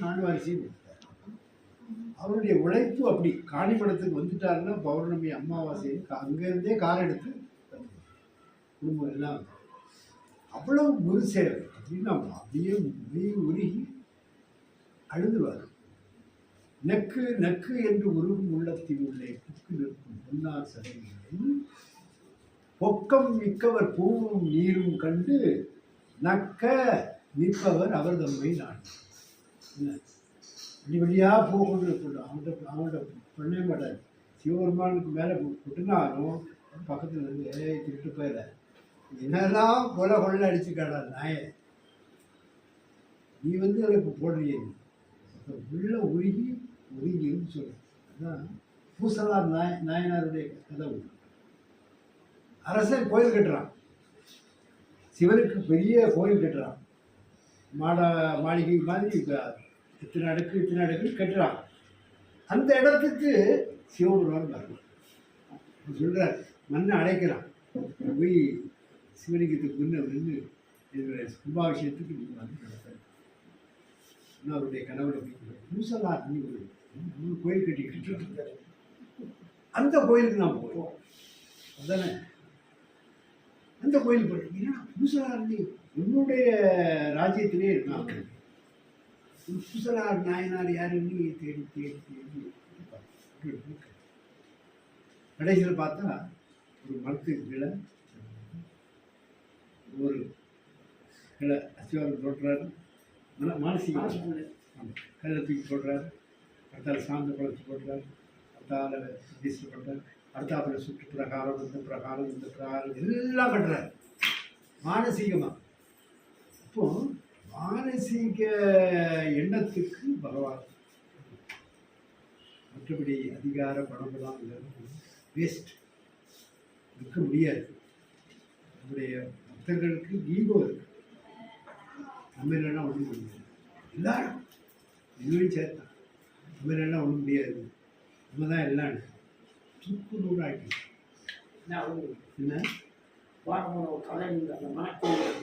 நான்வாரிசையும் கொடுத்தார். அவருடைய உழைப்பு அப்படி. காணிமடத்துக்கு வந்துட்டாருன்னா பௌர்ணமி அமாவாசைன்னு அங்கேருந்தே கார் எடுத்து குடும்பம் எல்லாம் அவ்வளவு குரு சேவை அப்படின்னு அப்படியே மெய் உருகி அழுதுவார். நக்கு நக்கு என்று உருகும் உள்ளத்தில் உள்ளே புக்கு நிற்கும் பொன்னார் சடைகளில் பொக்கம் மிக்கவர் பூவும் நீரும் கண்டு நக்க நிற்பவர் அவர் தம்மை நான். இப்படியாக போகணும் இருக்கணும். அவங்கள்ட்ட பண்ணவே மாட்டார். சிவபெருமானுக்கு மேலே கொட்டினாலும் பக்கத்தில் இருந்து திருட்டு போயிட என்னெல்லாம் கொலை அடிச்சுக்காடா நாய, நீ அவளுக்கு போடுறிய உள்ள உருகி ஒதுங்கின்னு சொல்லு. அதுதான் பூசலார் நாயனாருடைய கதை. அரசன் கோயில் கட்டுறான், சிவனுக்கு பெரிய கோயில் கட்டுறான். மாளிகை மாதிரி இத்தனை அடுக்கு கட்டுறான். அந்த இடத்துக்கு சிவபெருமான் வரணும் சொல்கிறார். மண்ணை அடைக்கிறான். போய் சிவலிங்கத்துக்கு முன்ன நின்று என்னுடைய கும்பாபிஷேகத்துக்கு நீங்கள் வந்து கிடப்பார். இன்னும் அவருடைய கனவுல பூசலார் நீ கோயில் கட்டிக்கிட்டு அந்த கோயிலுக்கு நான் போவோம். அதானே அந்த கோயில் போய் ஏன்னா பூசலார் நீ உன்னுடைய ராஜ்யத்திலே இருக்காங்க. பூசலார் நாயனார் யாருன்னு தேடி தேடி தேடி கடைசியில் பார்த்தா ஒரு மரத்துக்கு கீழே ஒரு கிளை அசிவாரம் போட்டுறாரு. மானசீக கல்லை தூக்கி போடுறாரு. அடுத்தால சாந்த குழச்சி போடுறாரு. அடுத்தால தீசில் போடுறாரு. அடுத்தாப்புல சுற்று பிரகாரம் இந்த பிரகாரம் எல்லாம் கட்டுறாரு மானசீகமாக. அப்போ மானசீக எண்ணத்துக்கு பகவான், மற்றபடி அதிகார பணமெல்லாம் வேஸ்ட் இருக்க முடியாது. நம்முடைய பக்தர்களுக்கு ஈகோ இருக்கு. நம்ம இல்லைன்னா ஒன்றும் முடியாது. எல்லாரும் எங்களையும் சேர்த்தான். நம்ம இல்லைன்னா ஒன்றும் முடியாது. நம்ம தான் எல்லாம் தூக்கு நூறாக்கி என்ன மனக்கோயில்